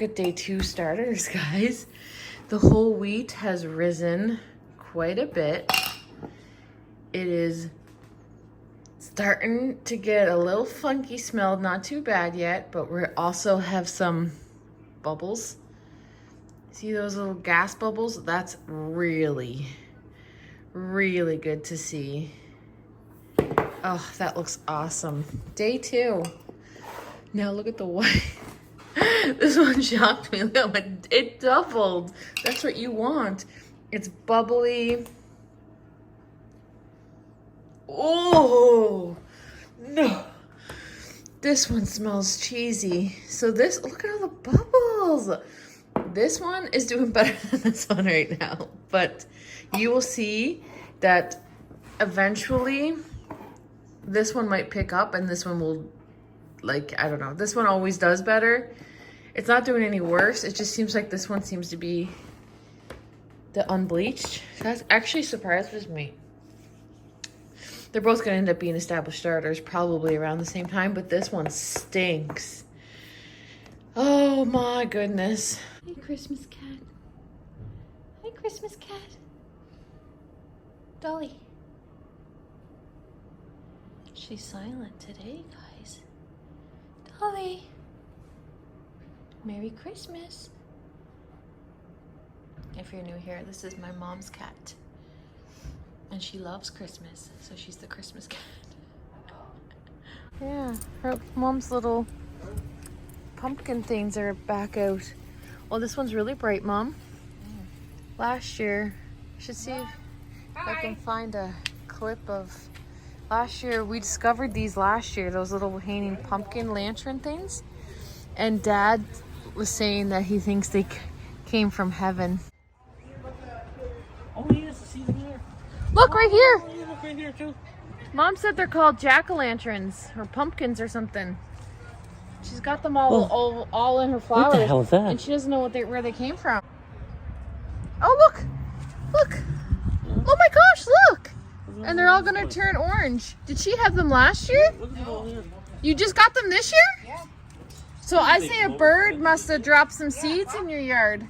at day 2 starters, guys. The whole wheat has risen quite a bit. It is starting to get a little funky smell, not too bad yet, but we also have some bubbles. See those little gas bubbles? That's really, really good to see. Oh, that looks awesome. Day 2. Now look at the white. This one shocked me. Look, it doubled. That's what you want. It's bubbly. Oh, no. This one smells cheesy. So this, look at all the bubbles. This one is doing better than this one right now. But you will see that eventually this one might pick up and this one will, like, I don't know. This one always does better. It's not doing any worse. It just seems like this one seems to be the unbleached. That actually surprises me. They're both going to end up being established starters probably around the same time, but this one stinks. Oh my goodness. Hey, Christmas cat. Hi, Christmas cat. Dolly. She's silent today, guys. Dolly. Merry Christmas. If you're new here, this is my mom's cat. And she loves Christmas, so she's the Christmas cat. Yeah, her mom's little pumpkin things are back out. Well, this one's really bright, Mom. Last year, I should see if I can find a clip of last year. We discovered these last year, those little hanging pumpkin lantern things. And Dad was saying that he thinks they came from heaven. Oh, yes, I see them there. Look right here. Oh, yeah, look right here too. Mom said they're called jack-o'-lanterns or pumpkins or something. She's got them all in her flowers. What the hell is that? And she doesn't know where they came from. Oh, look. Look. Oh my gosh, look. And they're all going to turn orange. Did she have them last year? Look at all here. You just got them this year? Yeah. So I say a bird must have dropped some seeds in your yard.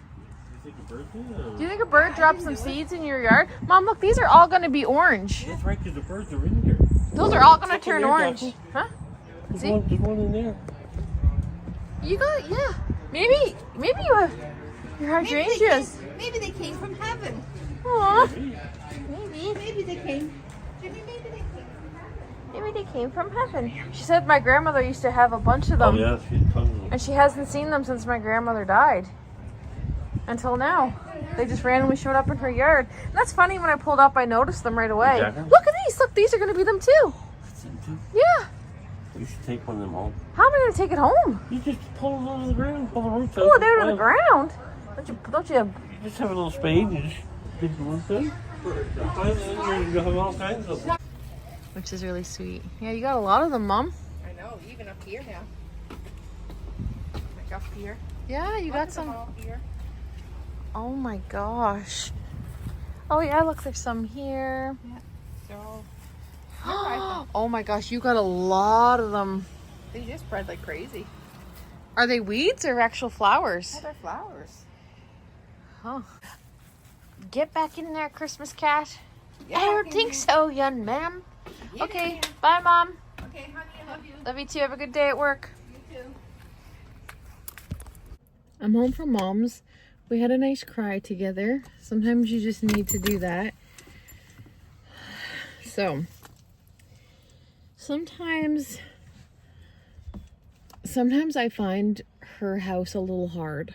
Do you think a bird dropped some seeds in your yard? Mom, look, these are all going to be orange. That's right, because the birds are in here. Those are all going to turn orange. Huh? There's one in there. You got, yeah. Maybe you have your hydrangeas. Maybe they came from heaven. Aw. Maybe they came. Maybe they came from heaven. She said my grandmother used to have a bunch of them. Oh, yeah, she's tons of them. And she hasn't seen them since my grandmother died. Until now. They just randomly showed up in her yard. And that's funny, when I pulled up, I noticed them right away. Exactly. Look at these. Look, these are going to be them too. That's them too. Yeah. You should take one of them home. How am I going to take it home? You just pull them out of the ground, pull the roots out. Pull it out of the ground. Don't you have... You just have a little spade, you just dig the roots out. You have all kinds of them. Which is really sweet. Yeah, you got a lot of them, Mom. I know, even up here now. Like up here. Yeah, you got some. Up here. Oh my gosh. Oh yeah, look, there's some here. Yeah. So Oh my gosh, you got a lot of them. they just spread like crazy. Are they weeds or actual flowers? Oh, they're flowers. Huh. Get back in there, Christmas cat. Yeah, I don't think so, young ma'am. Yeah, Okay, yeah. bye, Mom. Okay, honey, I love you. Love you too. Have a good day at work. You too. I'm home from Mom's. We had a nice cry together. Sometimes you just need to do that. So, sometimes I find her house a little hard.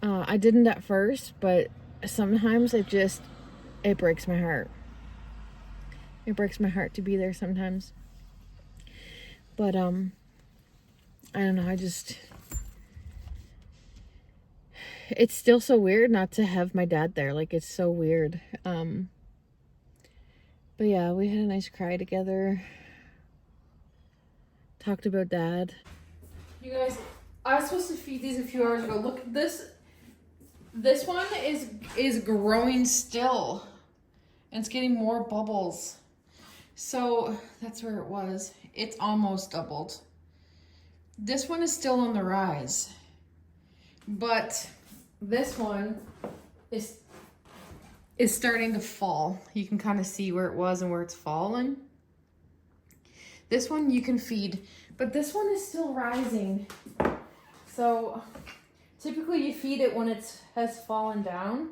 I didn't at first, but sometimes it breaks my heart. It breaks my heart to be there sometimes. But, I don't know, it's still so weird not to have my dad there. Like, it's so weird. But yeah, we had a nice cry together. Talked about Dad. You guys, I was supposed to feed these a few hours ago. Look, this one is growing still. And it's getting more bubbles. So that's where it was. It's almost doubled. This one is still on the rise. but this one is starting to fall. You can kind of see where it was and where it's fallen. This one you can feed, but this one is still rising. So typically you feed it when it has fallen down.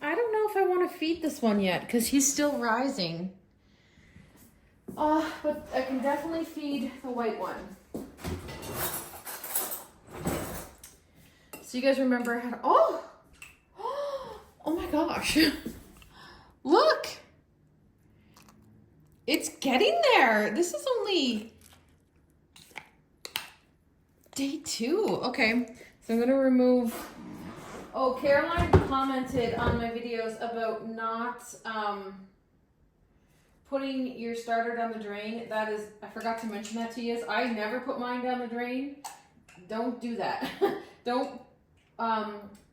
I don't know if I want to feed this one yet because he's still rising. But I can definitely feed the white one. So you guys remember how to, oh my gosh. Look. It's getting there. This is only day 2. Okay, so I'm gonna remove, Caroline commented on my videos about not putting your starter down the drain. That is, I forgot to mention that to you. I never put mine down the drain. Don't do that. Don't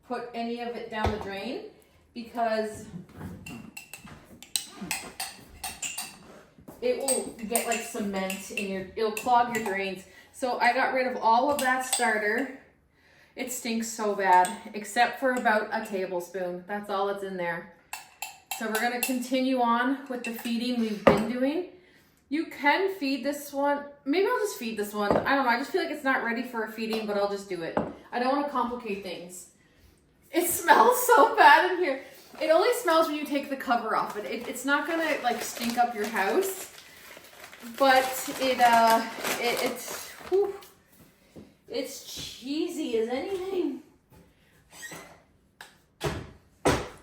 put any of it down the drain because it will get like cement in it'll clog your drains. So I got rid of all of that starter. It stinks so bad, except for about a tablespoon. That's all that's in there. So we're gonna continue on with the feeding we've been doing. You can feed this one. Maybe I'll just feed this one. I don't know, I just feel like it's not ready for a feeding, but I'll just do it. I don't wanna complicate things. It smells so bad in here. It only smells when you take the cover off it. It's not gonna like stink up your house, but it's cheesy as anything.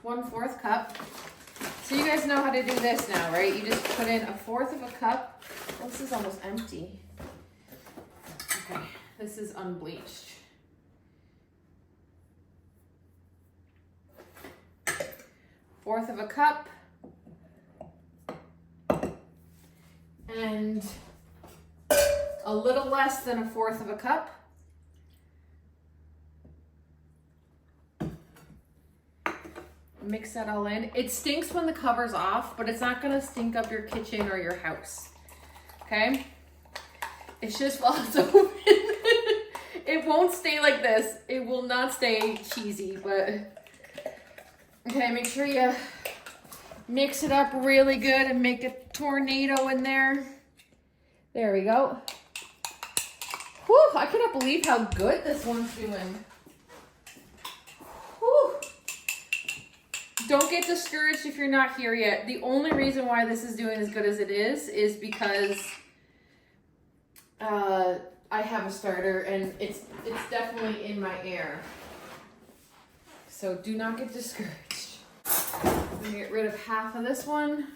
1/4 cup. So you guys know how to do this now, right? You just put in 1/4 of a cup. Oh, this is almost empty. Okay, this is unbleached. 1/4 of a cup. And a little less than 1/4 of a cup. Mix that all in. It stinks when the cover's off, but it's not gonna stink up your kitchen or your house. Okay? It's just while it's open. It won't stay like this. It will not stay cheesy, but okay, make sure you mix it up really good and make a tornado in there. There we go. Whew, I cannot believe how good this one's doing. Whew. Don't get discouraged if you're not here yet. The only reason why this is doing as good as it is because I have a starter and it's definitely in my air. So do not get discouraged. I'm gonna get rid of half of this one.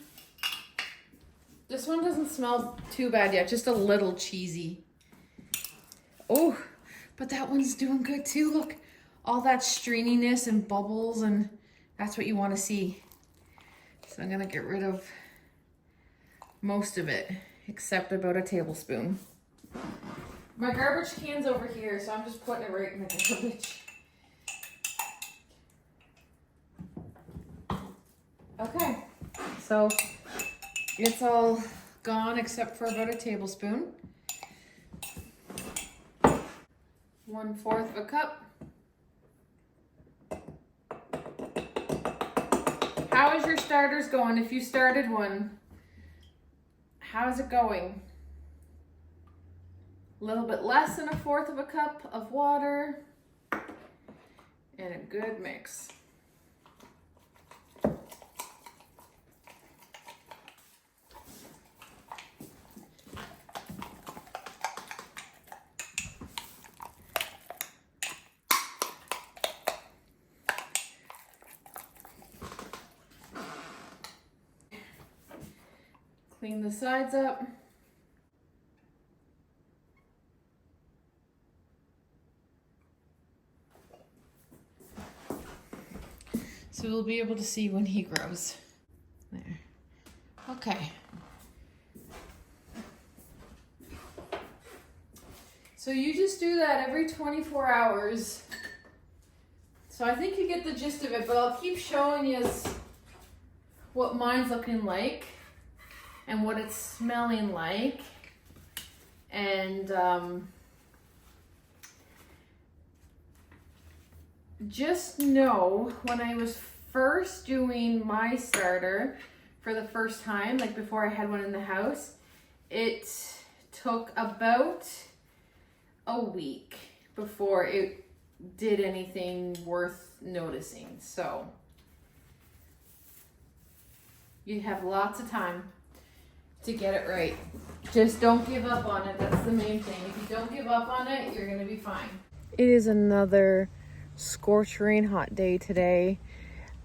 This one doesn't smell too bad yet, just a little cheesy. Oh, but that one's doing good too. Look, all that stringiness and bubbles, and that's what you want to see. So I'm gonna get rid of most of it, except about a tablespoon. My garbage can's over here, so I'm just putting it right in the garbage. Okay, so it's all gone except for about a tablespoon. 1/4 of a cup. How is your starters going? If you started one, how is it going? A little bit less than 1/4 of a cup of water and a good mix. Clean the sides up. So we'll be able to see when he grows. There. Okay. So you just do that every 24 hours. So I think you get the gist of it, but I'll keep showing you what mine's looking like and what it's smelling like. And just know, when I was first doing my starter for the first time, like before I had one in the house, it took about a week before it did anything worth noticing. So you have lots of time to get it right. Just don't give up on it. That's the main thing. If you don't give up on it, you're gonna be fine. It is another scorching hot day today,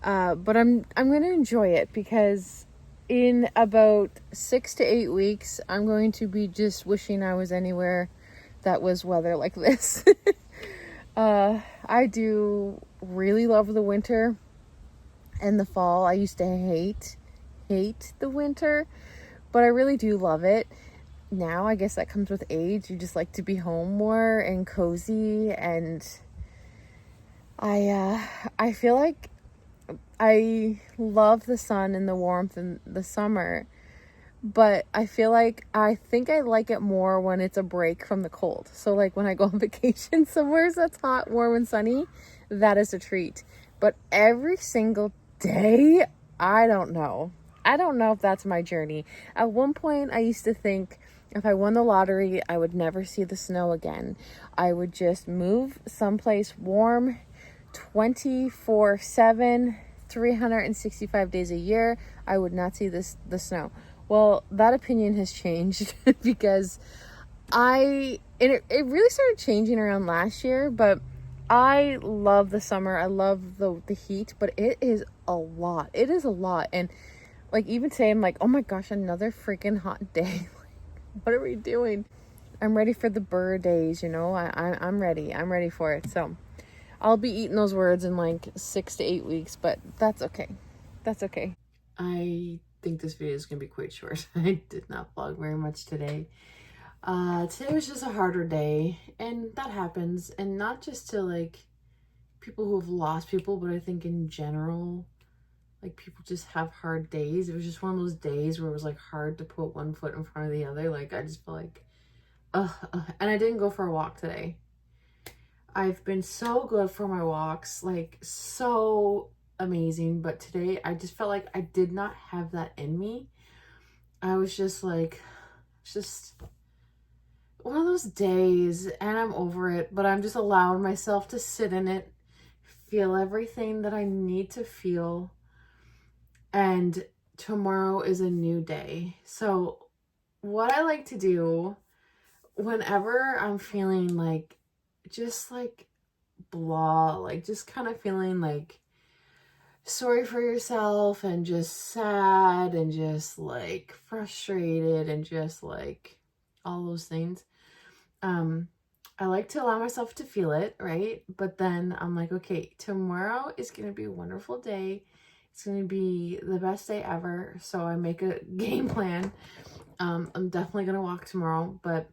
but I'm gonna enjoy it, because in about 6 to 8 weeks, I'm going to be just wishing I was anywhere that was weather like this. I do really love the winter and the fall. I used to hate the winter, but I really do love it. Now, I guess that comes with age. You just like to be home more and cozy, and I feel like I love the sun and the warmth in the summer, but I think I like it more when it's a break from the cold. So like when I go on vacation somewhere that's hot, warm, and sunny, that is a treat. But every single day, I don't know if that's my journey. At one point, I used to think if I won the lottery, I would never see the snow again. I would just move someplace warm 24/7, 365 days a year. I would not see the snow. Well, that opinion has changed because it really started changing around last year, but I love the summer. I love the heat, but it is a lot. It is a lot. And like even today, I'm like, oh my gosh, another freaking hot day. What are we doing? I'm ready for the burr days, you know. I'm ready. I'm ready for it. So I'll be eating those words in like 6 to 8 weeks, but that's okay. That's okay. I think this video is going to be quite short. I did not vlog very much today. Today was just a harder day, and that happens. And not just to like people who have lost people, but I think in general, like people just have hard days. It was just one of those days where it was like hard to put one foot in front of the other. Like I just feel like, and I didn't go for a walk today. I've been so good for my walks, like so amazing. But today I just felt like I did not have that in me. I was just like, just one of those days, and I'm over it, but I'm just allowing myself to sit in it, feel everything that I need to feel. And tomorrow is a new day. So what I like to do whenever I'm feeling like just like blah, like just kind of feeling like sorry for yourself and just sad and just like frustrated and just like all those things, I like to allow myself to feel it, right? But then I'm like, okay, tomorrow is gonna be a wonderful day. It's gonna be the best day ever. So I make a game plan. I'm definitely gonna walk tomorrow, but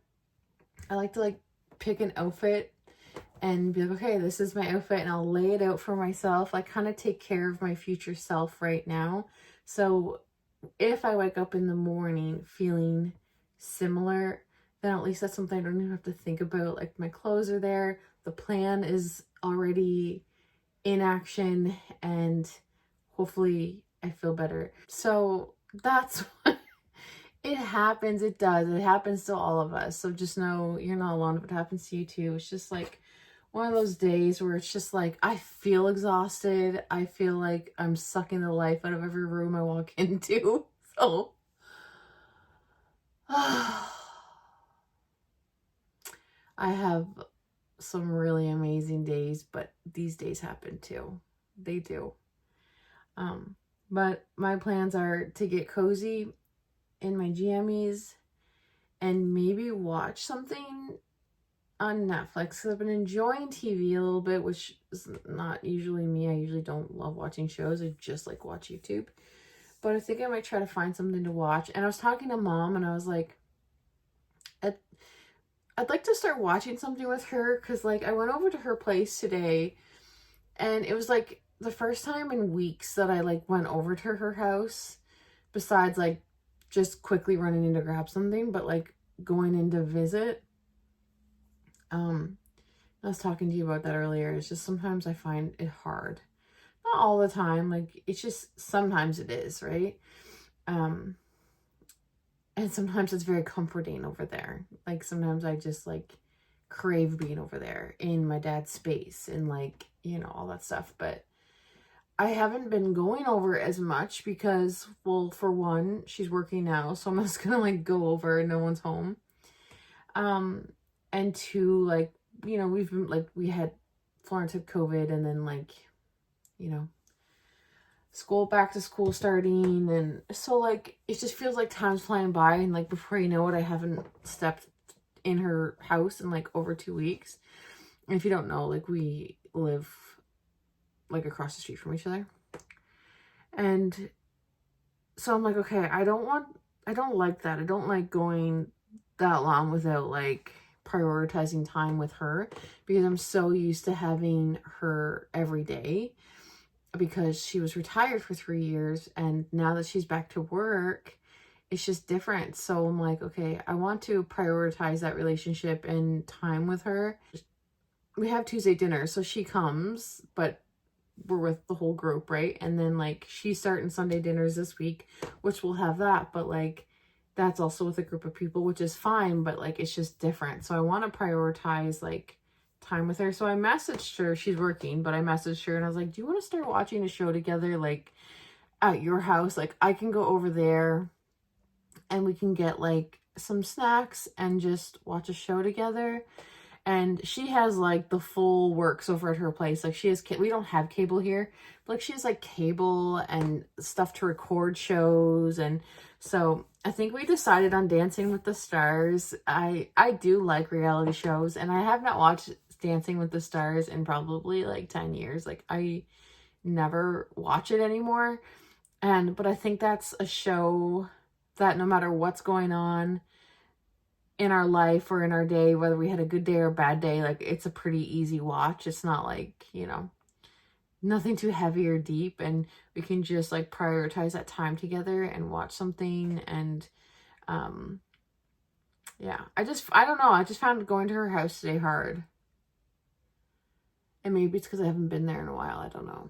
I like to like pick an outfit and be like, okay, this is my outfit, and I'll lay it out for myself. I kind of take care of my future self right now. So if I wake up in the morning feeling similar, then at least that's something I don't even have to think about. Like my clothes are there, the plan is already in action, and hopefully I feel better. So that's what it happens. It does. It happens to all of us. So just know you're not alone if it happens to you too. It's just like one of those days where it's just like, I feel exhausted. I feel like I'm sucking the life out of every room I walk into. So, I have some really amazing days, but these days happen too. They do. But my plans are to get cozy in my jammies and maybe watch something on Netflix, because I've been enjoying TV a little bit, which is not usually me. I usually don't love watching shows. I just like watch YouTube. But I think I might try to find something to watch. And I was talking to Mom, and I was like, I'd like to start watching something with her, because like I went over to her place today, and it was like the first time in weeks that I like went over to her house, besides like just quickly running in to grab something. But like going in to visit. I was talking to you about that earlier. It's just sometimes I find it hard. Not all the time. Like, it's just sometimes it is, right? And sometimes it's very comforting over there. Like, sometimes I just, like, crave being over there in my dad's space and, like, you know, all that stuff. But I haven't been going over as much because, well, for one, she's working now, so I'm just gonna, like, go over and no one's home. And two, like, you know, we've been, like, Florence had COVID, and then, like, you know, back to school starting, and so, like, it just feels like time's flying by, and, like, before you know it, I haven't stepped in her house in, like, over 2 weeks. And if you don't know, like, we live, like, across the street from each other. And so I'm like, okay, I don't like that. I don't like going that long without, like, prioritizing time with her, because I'm so used to having her every day, because she was retired for 3 years, and now that she's back to work, it's just different. So I'm like, okay, I want to prioritize that relationship and time with her. We have Tuesday dinner, so she comes, but we're with the whole group, right? And then, like, she's starting Sunday dinners this week, which we'll have that, but, like, that's also with a group of people, which is fine, but, like, it's just different. So I want to prioritize, like, time with her. So I messaged her. She's working, but I messaged her and I was like, do you want to start watching a show together, like, at your house? Like, I can go over there and we can get, like, some snacks and just watch a show together. And she has, like, the full works over at her place. Like, she has, we don't have cable here, but, like, she has, like, cable and stuff to record shows. And so I think we decided on Dancing with the Stars. I do like reality shows, and I have not watched Dancing with the Stars in probably, like, 10 years. Like, I never watch it anymore. But I think that's a show that no matter what's going on in our life or in our day, whether we had a good day or a bad day, like, it's a pretty easy watch. It's not, like, you know, nothing too heavy or deep, and we can just, like, prioritize that time together and watch something. And yeah, I don't know, I just found going to her house today hard, and maybe it's because I haven't been there in a while. I don't know,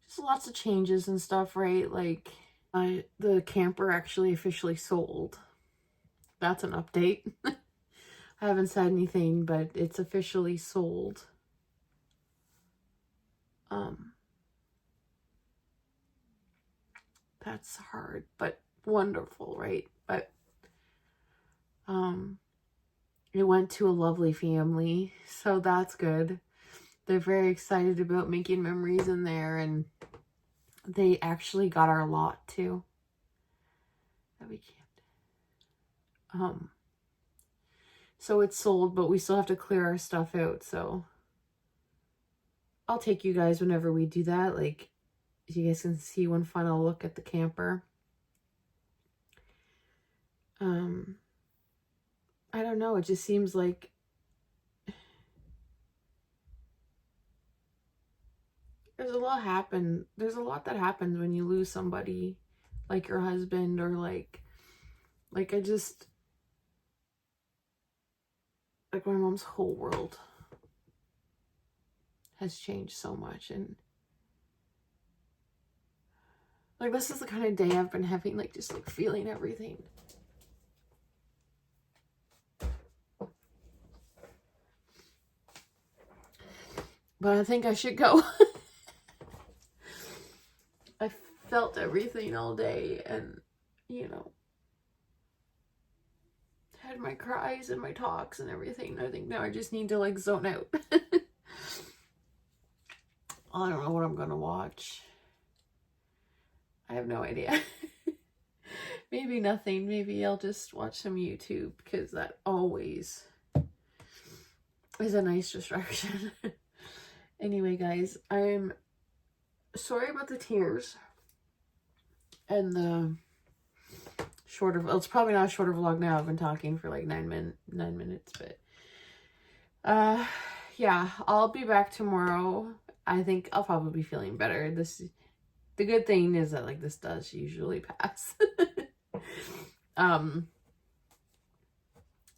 just lots of changes and stuff, right? Like, the camper actually officially sold. That's an update. I haven't said anything, but it's officially sold. That's hard, but wonderful, right? But it went to a lovely family, so that's good. They're very excited about making memories in there, and they actually got our lot too. That we can't. So it's sold, but we still have to clear our stuff out. So I'll take you guys whenever we do that. Like, you guys can see one final look at the camper. I don't know. It just seems like there's a lot that happens when you lose somebody, like your husband, or like I just, like, my mom's whole world has changed so much. And, like, this is the kind of day I've been having, like, just, like, feeling everything. But I think I should go. I felt everything all day, and, you know, had my cries and my talks and everything. I think now I just need to, like, zone out. I don't know what I'm gonna watch. I have no idea. Maybe nothing. Maybe I'll just watch some YouTube, because that always is a nice distraction. Anyway, guys, I'm sorry about the tears and the shorter, well, it's probably not a shorter vlog now. I've been talking for like 9 minutes, but yeah, I'll be back tomorrow. I think I'll probably be feeling better. The good thing is that, like, this does usually pass.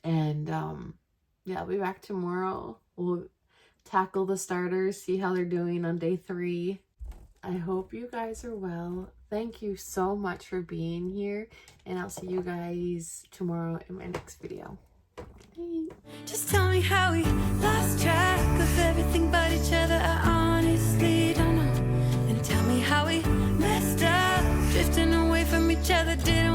And yeah, I'll be back tomorrow. We'll tackle the starters, see how they're doing on day 3. I hope you guys are well. Thank you so much for being here, and I'll see you guys tomorrow in my next video. Thanks. Just tell me how we lost track of everything but each other. I honestly don't know. And tell me how we messed up, drifting away from each other. Didn't